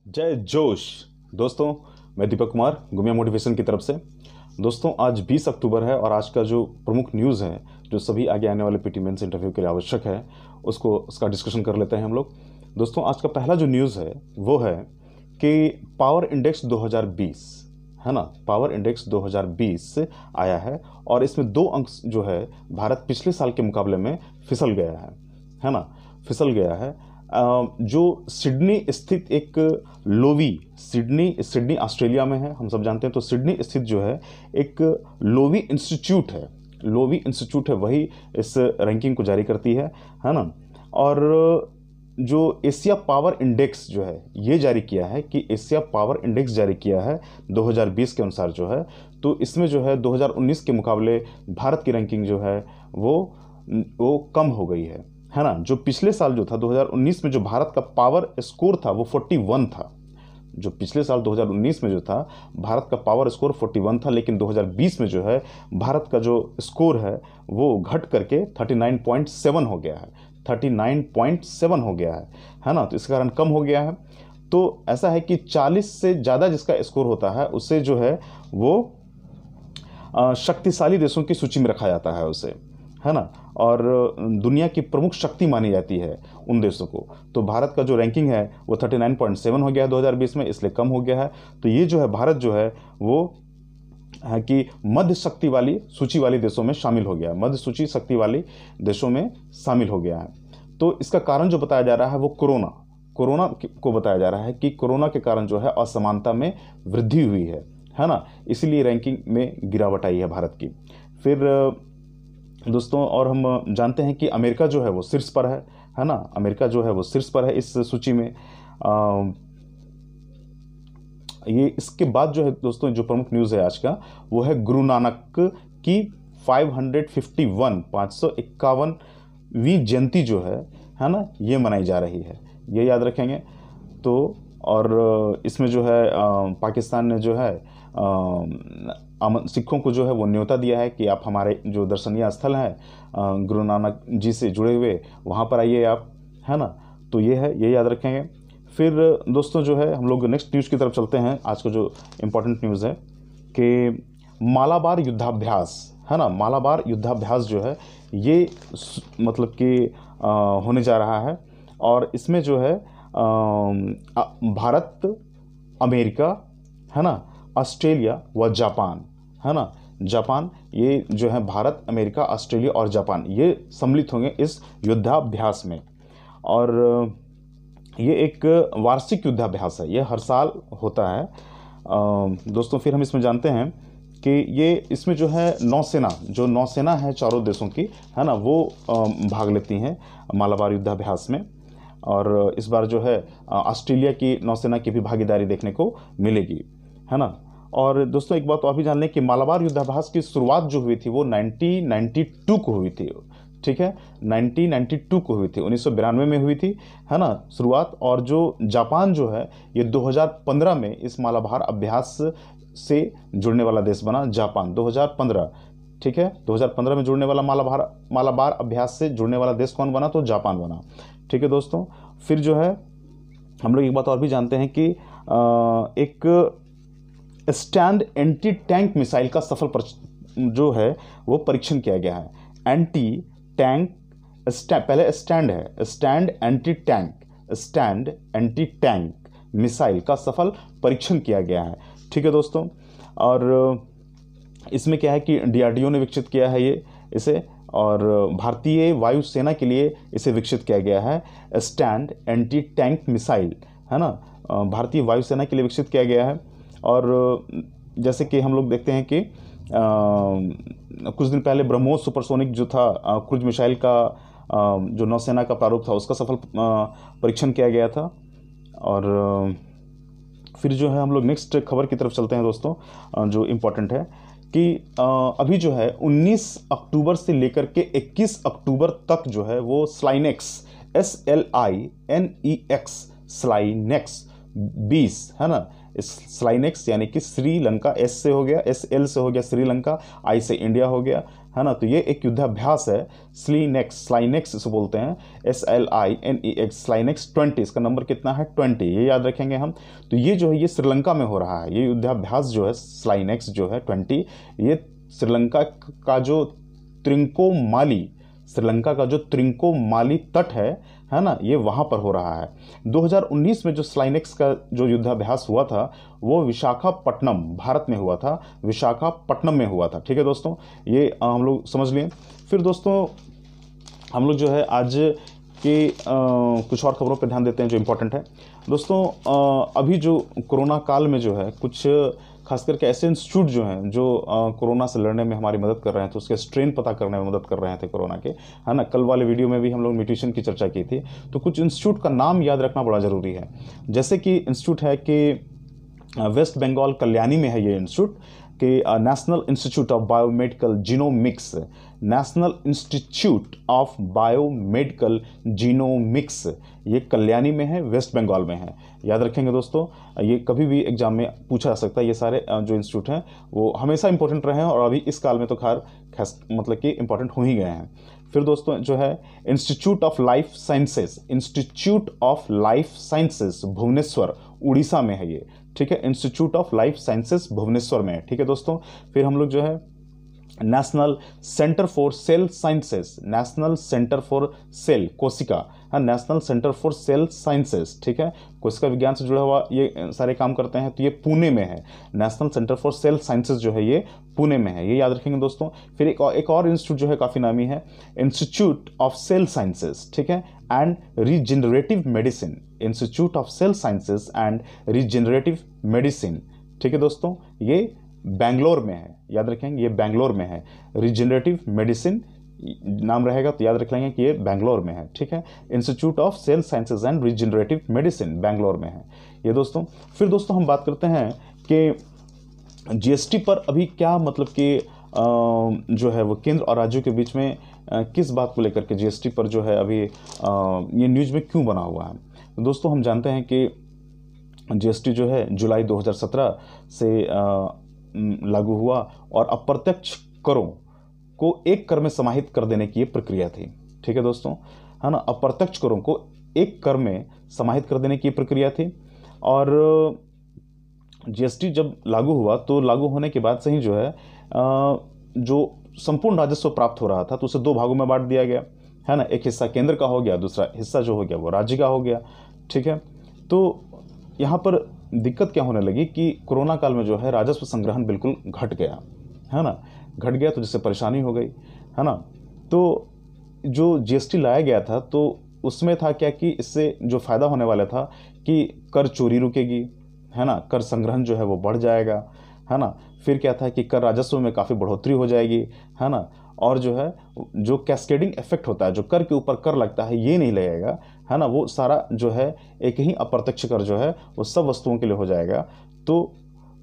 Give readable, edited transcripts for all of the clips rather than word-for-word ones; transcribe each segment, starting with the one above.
जय जोश। दोस्तों, मैं दीपक कुमार गुमिया मोटिवेशन की तरफ से। दोस्तों, आज 20 अक्टूबर है और आज का जो प्रमुख न्यूज़ है जो सभी आगे आने वाले पीटी मेंस इंटरव्यू के लिए आवश्यक है उसका डिस्कशन कर लेते हैं हम लोग। दोस्तों, आज का पहला जो न्यूज़ है वो है कि पावर इंडेक्स 2020 है ना, पावर इंडेक्स 2020 आया है और इसमें 2 अंक जो है भारत पिछले साल के मुकाबले में फिसल गया है ना, फिसल गया है। जो सिडनी स्थित एक लोवी, सिडनी ऑस्ट्रेलिया में है, हम सब जानते हैं। तो सिडनी स्थित जो है एक लोवी इंस्टीट्यूट है, वही इस रैंकिंग को जारी करती है ना। और जो एशिया पावर इंडेक्स जो है ये जारी किया है कि एशिया पावर इंडेक्स जारी किया है 2020 के अनुसार जो है। तो इसमें जो है 2019 के मुकाबले भारत की रैंकिंग जो है वो कम हो गई है ना। जो पिछले साल जो था 2019 में जो भारत का पावर स्कोर था वो 41 था। जो पिछले साल 2019 में जो था भारत का पावर स्कोर 41 था, लेकिन 2020 में जो है भारत का जो स्कोर है वो घट करके 39.7 हो गया है, 39.7 हो गया है ना। तो इस कारण कम हो गया है। तो ऐसा है कि 40 से ज़्यादा जिसका स्कोर होता है उसे जो है वो शक्तिशाली देशों की सूची में रखा जाता है उसे, है ना, और दुनिया की प्रमुख शक्ति मानी जाती है उन देशों को। तो भारत का जो रैंकिंग है वो 39.7 हो गया है 2020 में, इसलिए कम हो गया है। तो ये जो है भारत जो है वो है कि मध्य शक्ति वाली सूची वाली देशों में शामिल हो गया है, मध्य सूची शक्ति वाली देशों में शामिल हो गया है। तो इसका कारण जो बताया जा रहा है वो कोरोना को बताया जा रहा है कि कोरोना के कारण जो है असमानता में वृद्धि हुई है ना, इसीलिए रैंकिंग में गिरावट आई है भारत की। फिर दोस्तों, और हम जानते हैं कि अमेरिका जो है वो शीर्ष पर है ना, अमेरिका जो है वो शीर्ष पर है इस सूची में। ये इसके बाद जो है दोस्तों जो प्रमुख न्यूज़ है आज का वो है गुरु नानक की 551वीं जयंती जो है ना, ये मनाई जा रही है, ये याद रखेंगे। तो और इसमें जो है पाकिस्तान ने जो है सिखों को जो है वो न्योता दिया है कि आप हमारे जो दर्शनीय स्थल हैं गुरु नानक जी से जुड़े हुए, वहाँ पर आइए आप, है ना। तो ये है, ये याद रखेंगे। फिर दोस्तों जो है हम लोग नेक्स्ट न्यूज़ की तरफ चलते हैं। आज का जो इम्पोर्टेंट न्यूज़ है कि मालाबार युद्धाभ्यास, है ना, मालाबार युद्धाभ्यास जो है ये मतलब कि होने जा रहा है। और इसमें जो है भारत, अमेरिका, है ना, ऑस्ट्रेलिया व जापान, है ना, जापान, ये जो है भारत, अमेरिका, ऑस्ट्रेलिया और जापान ये सम्मिलित होंगे इस युद्धाभ्यास में। और ये एक वार्षिक युद्धाभ्यास है, ये हर साल होता है दोस्तों। फिर हम इसमें जानते हैं कि ये इसमें जो है नौसेना है चारों देशों की, है ना, वो भाग लेती हैं मालाबार युद्धाभ्यास में। और इस बार जो है ऑस्ट्रेलिया की नौसेना की भी भागीदारी देखने को मिलेगी, है ना। और दोस्तों एक बात और भी जान लें कि मालाबार युद्धाभ्यास की शुरुआत जो हुई थी वो 1992 को हुई थी, ठीक है, 1992 को हुई थी, 1992 में हुई थी, है ना, शुरुआत। और जो जापान जो है ये 2015 में इस मालाबार अभ्यास से जुड़ने वाला देश बना, जापान 2015, ठीक है, 2015 में जुड़ने वाला मालाबार अभ्यास से जुड़ने वाला देश कौन बना, तो जापान बना, ठीक है दोस्तों। फिर जो है हम लोग एक बात और भी जानते हैं कि एक स्टैंड एंटी टैंक मिसाइल का सफल जो है वो परीक्षण किया गया है। एंटी टैंक पहले स्टैंड है, स्टैंड एंटी टैंक मिसाइल का सफल परीक्षण किया गया है, ठीक है दोस्तों। और इसमें क्या है कि DRDO ने विकसित किया है इसे, और भारतीय वायुसेना के लिए इसे विकसित किया गया है। स्टैंड एंटी टैंक मिसाइल, है ना, भारतीय वायुसेना के लिए विकसित किया गया है। और जैसे कि हम लोग देखते हैं कि कुछ दिन पहले ब्रह्मोस सुपरसोनिक जो था क्रूज मिसाइल का जो नौसेना का प्रारूप था उसका सफल परीक्षण किया गया था। और फिर जो है हम लोग नेक्स्ट खबर की तरफ चलते हैं दोस्तों, जो इम्पोर्टेंट है कि अभी जो है 19 अक्टूबर से लेकर के 21 अक्टूबर तक जो है वो स्लाइनेक्स, SLINEX, स्लाइनेक्स 20, है ना, स्लाइनेक्स यानी कि श्रीलंका, S से हो गया, SL से हो गया श्रीलंका, I से इंडिया हो गया, है ना। तो ये एक युद्धाभ्यास है स्लाइनेक्स इसे बोलते हैं, SLINEX, स्लाइनेक्स 20। इसका नंबर कितना है? 20, ये याद रखेंगे हम। तो ये जो है ये श्रीलंका में हो रहा है। ये युद्धाभ्यास जो है स्लाइनेक्स जो है 20, ये श्रीलंका का जो त्रिंकोमाली तट है ना, ये वहाँ पर हो रहा है। 2019 में जो स्लाइनेक्स का जो युद्धाभ्यास हुआ था वो विशाखापट्टनम, भारत में हुआ था, विशाखापट्टनम में हुआ था। ठीक है दोस्तों, ये हम लोग समझ लिए। फिर दोस्तों हम लोग जो है आज के कुछ और खबरों पर ध्यान देते हैं जो इम्पोर्टेंट है। दोस्तों अभी जो कोरोना काल में जो है कुछ खास करके ऐसे इंस्टीट्यूट जो हैं जो कोरोना से लड़ने में हमारी मदद कर रहे हैं, तो उसके स्ट्रेन पता करने में मदद कर रहे थे कोरोना के, है ना। कल वाले वीडियो में भी हम लोग म्यूटेशन की चर्चा की थी। तो कुछ इंस्टीट्यूट का नाम याद रखना बड़ा ज़रूरी है। जैसे कि इंस्टीट्यूट है कि वेस्ट बंगाल कल्याणी में है ये इंस्टीट्यूट, कि national institute of biomedical genomics, national institute of biomedical genomics, ये कल्याणी में है, वेस्ट बंगाल में है। याद रखेंगे दोस्तों, ये कभी भी एग्जाम में पूछा जा सकता है। ये सारे जो इंस्टीट्यूट हैं वो हमेशा इंपॉर्टेंट रहे हैं और अभी इस काल में तो खास मतलब कि इंपॉर्टेंट हो ही गए हैं। फिर दोस्तों जो है institute of life sciences Bhubaneswar Orissa में है ये। ठीक है, institute of life sciences Bhubaneswar में है। ठीक है दोस्तों, फिर हम लोग जो है national centre for cell sciences, national centre for cell कोशिका, national centre for cell sciences. ठीक है, कोशिका विज्ञान से जुड़ा हुआ ये सारे काम करते हैं। तो ये पुणे में है, national centre for cell sciences जो है ये पुणे में है, ये याद रखेंगे दोस्तों। फिर एक और इंस्टीट्यूट जो है काफ़ी नामी है, इंस्टीट्यूट ऑफ सेल साइंसेस, ठीक है, and regenerative medicine, institute of cell sciences and regenerative medicine. ठीक है दोस्तों, ये बेंगलोर में है, याद रखेंगे ये बेंगलोर में है। रीजनरेटिव मेडिसिन नाम रहेगा तो याद रख लेंगे कि ये बेंगलोर में है। ठीक है, institute of cell sciences and regenerative medicine Bangalore में है ये दोस्तों। फिर दोस्तों हम बात करते हैं कि जीएसटी पर अभी क्या मतलब कि जो है वो केंद्र और राज्यों के बीच में किस बात को लेकर के जीएसटी पर जो है अभी ये न्यूज़ में क्यों बना हुआ है। तो दोस्तों हम जानते हैं कि जीएसटी जो है जुलाई 2017 से लागू हुआ और अप्रत्यक्ष करों को एक कर में समाहित कर देने की ये प्रक्रिया थी। ठीक है दोस्तों, है ना, अप्रत्यक्ष करों को एक कर में समाहित कर देने की प्रक्रिया थी। और जीएसटी जब लागू हुआ तो लागू होने के बाद से ही जो है जो संपूर्ण राजस्व प्राप्त हो रहा था तो उसे दो भागों में बांट दिया गया, है ना। एक हिस्सा केंद्र का हो गया, दूसरा हिस्सा जो हो गया वो राज्य का हो गया। ठीक है, तो यहाँ पर दिक्कत क्या होने लगी कि कोरोना काल में जो है राजस्व संग्रहण बिल्कुल घट गया, है ना, घट गया, तो जिससे परेशानी हो गई, है ना। तो जो जीएसटी लाया गया था तो उसमें था क्या कि इससे जो फ़ायदा होने वाला था कि कर चोरी रुकेगी, है ना, कर संग्रहण जो है वो बढ़ जाएगा, है ना। फिर क्या था कि कर राजस्व में काफ़ी बढ़ोतरी हो जाएगी, है ना। और जो है जो कैस्केडिंग इफेक्ट होता है, जो कर के ऊपर कर लगता है ये नहीं लगेगा, है ना, वो सारा जो है एक ही अप्रत्यक्ष कर जो है वो सब वस्तुओं के लिए हो जाएगा। तो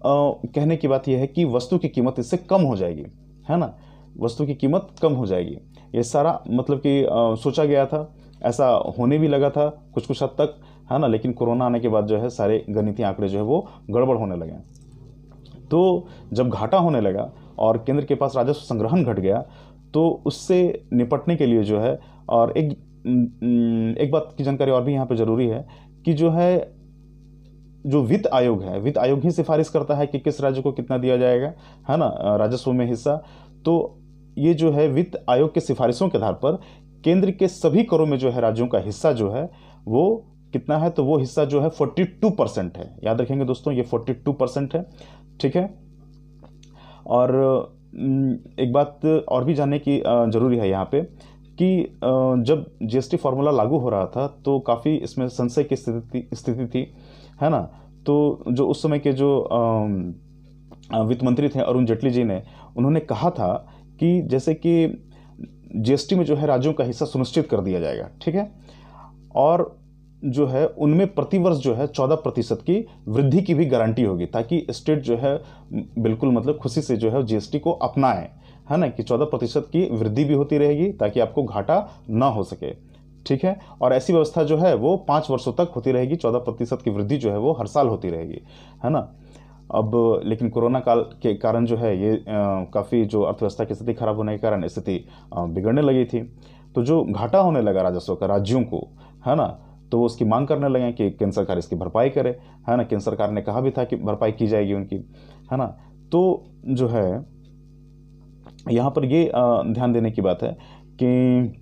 कहने की बात यह है कि वस्तु की कीमत इससे कम हो जाएगी, है ना, वस्तु की कीमत कम हो जाएगी। ये सारा मतलब कि सोचा गया था, ऐसा होने भी लगा था कुछ हद तक, है ना। लेकिन कोरोना आने के बाद जो है सारे गणितीय आंकड़े जो है वो गड़बड़ होने लगे। तो जब घाटा होने लगा और केंद्र के पास राजस्व संग्रहण घट गया तो उससे निपटने के लिए जो है, और एक बात की जानकारी और भी यहाँ पे ज़रूरी है कि जो है जो वित्त आयोग है, वित्त आयोग ही सिफारिश करता है कि किस राज्य को कितना दिया जाएगा, है ना, राजस्व में हिस्सा। तो ये जो है वित्त आयोग के सिफारिशों के आधार पर केंद्र के सभी करों में जो है राज्यों का हिस्सा जो है वो कितना है, तो वो हिस्सा जो है 42% है। याद रखेंगे दोस्तों, ये 42% है। ठीक है, और एक बात और भी जानने की ज़रूरी है यहाँ पे कि जब जीएसटी फार्मूला लागू हो रहा था तो काफ़ी इसमें संशय की स्थिति थी, है ना। तो जो उस समय के जो वित्त मंत्री थे अरुण जेटली जी ने, उन्होंने कहा था कि जैसे कि जीएसटी में जो है राज्यों का हिस्सा सुनिश्चित कर दिया जाएगा, ठीक है, और जो है उनमें प्रतिवर्ष जो है 14% की वृद्धि की भी गारंटी होगी, ताकि स्टेट जो है बिल्कुल मतलब खुशी से जो है जीएसटी को अपनाए, है ना, कि 14% की वृद्धि भी होती रहेगी ताकि आपको घाटा ना हो सके। ठीक है, और ऐसी व्यवस्था जो है वो 5 वर्षों तक होती रहेगी, 14% की वृद्धि जो है वो हर साल होती रहेगी, है ना। अब लेकिन कोरोना काल के कारण जो है ये काफ़ी जो अर्थव्यवस्था की स्थिति खराब होने के कारण स्थिति बिगड़ने लगी थी। तो जो घाटा होने लगा राजस्व का राज्यों को, है ना, तो वो उसकी मांग करने लगे कि केंद्र सरकार इसकी भरपाई करे, है ना। केंद्र सरकार ने कहा भी था कि भरपाई की जाएगी उनकी, है ना। तो जो है यहाँ पर ये ध्यान देने की बात है कि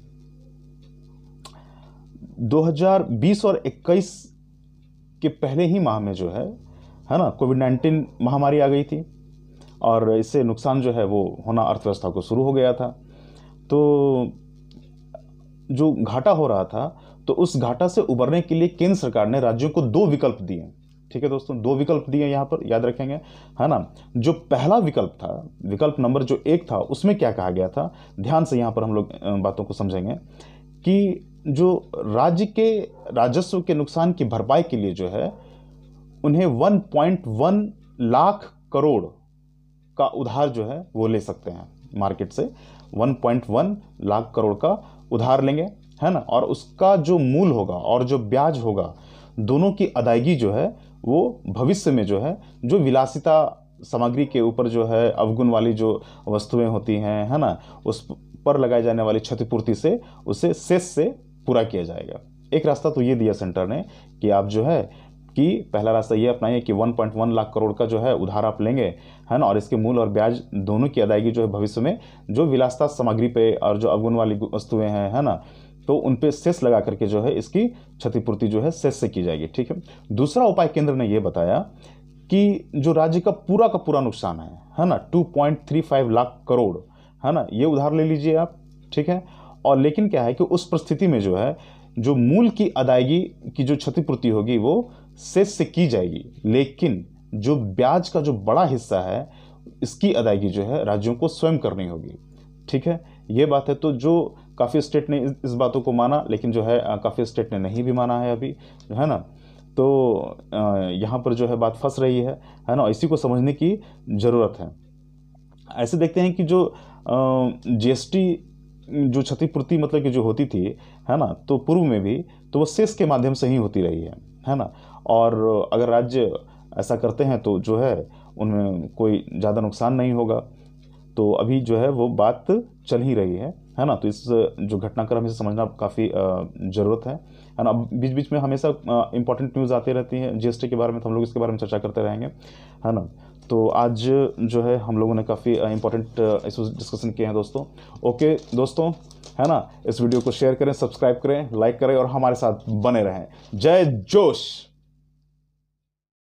2020 और 21 के पहले ही माह में जो है ना, कोविड-19 महामारी आ गई थी और इससे नुकसान जो है वो होना अर्थव्यवस्था को शुरू हो गया था। तो जो घाटा हो रहा था, तो उस घाटा से उबरने के लिए केंद्र सरकार ने राज्यों को 2 विकल्प दिए। ठीक है दोस्तों, 2 विकल्प दिए, यहाँ पर याद रखेंगे, है ना। जो पहला विकल्प था, विकल्प नंबर जो 1 था, उसमें क्या कहा गया था, ध्यान से यहाँ पर हम लोग बातों को समझेंगे कि जो राज्य के राजस्व के नुकसान की भरपाई के लिए जो है उन्हें 1.1 लाख करोड़ का उधार जो है वो ले सकते हैं मार्केट से। 1.1 लाख करोड़ का उधार लेंगे, है ना, और उसका जो मूल होगा और जो ब्याज होगा, दोनों की अदायगी जो है वो भविष्य में जो है जो विलासिता सामग्री के ऊपर जो है अवगुण वाली जो वस्तुएं होती हैं, है ना, उस पर लगाई जाने वाली क्षतिपूर्ति से उसे सेस से पूरा किया जाएगा। एक रास्ता तो ये दिया सेंटर ने कि आप जो है कि पहला रास्ता ये अपनाइए कि 1.1 लाख करोड़ का जो है उधार आप लेंगे, है ना, और इसके मूल और ब्याज दोनों की अदायगी जो है भविष्य में जो विलासिता सामग्री पे और जो अवगुण वाली वस्तुएं हैं, है ना, तो उन पे सेस लगा करके जो है इसकी क्षतिपूर्ति जो है सेस से की जाएगी। ठीक है। दूसरा उपाय केंद्र ने यह बताया कि जो राज्य का पूरा नुकसान है ना, 2.35 लाख करोड़, है ना, ये उधार ले लीजिए आप। ठीक है। और लेकिन क्या है कि उस परिस्थिति में जो है जो मूल की अदायगी की जो क्षतिपूर्ति होगी वो सेस से की जाएगी, लेकिन जो ब्याज का जो बड़ा हिस्सा है इसकी अदायगी जो है राज्यों को स्वयं करनी होगी। ठीक है, ये बात है। तो जो काफ़ी स्टेट ने इस बातों को माना, लेकिन जो है काफ़ी स्टेट ने नहीं भी माना है अभी, है ना। तो यहाँ पर जो है बात फंस रही है ना, इसी को समझने की ज़रूरत है। ऐसे देखते हैं कि जो जीएसटी जो क्षतिपूर्ति मतलब कि जो होती थी, है ना, तो पूर्व में भी तो वो सेस के माध्यम से ही होती रही है ना। और अगर राज्य ऐसा करते हैं तो जो है उनमें कोई ज़्यादा नुकसान नहीं होगा। तो अभी जो है वो बात चल ही रही है ना। तो इस जो घटनाक्रम इसे समझना काफ़ी ज़रूरत है ना। बीच बीच में हमेशा इंपॉर्टेंट न्यूज़ आती रहती हैं जीएसटी के बारे में, तो हम लोग इसके बारे में चर्चा करते रहेंगे, है ना। तो आज जो है हम लोगों ने काफ़ी इंपॉर्टेंट इश्यूज डिस्कशन किए हैं दोस्तों। ओके दोस्तों, है ना, इस वीडियो को शेयर करें, सब्सक्राइब करें, लाइक करें और हमारे साथ बने रहें। जय जोश।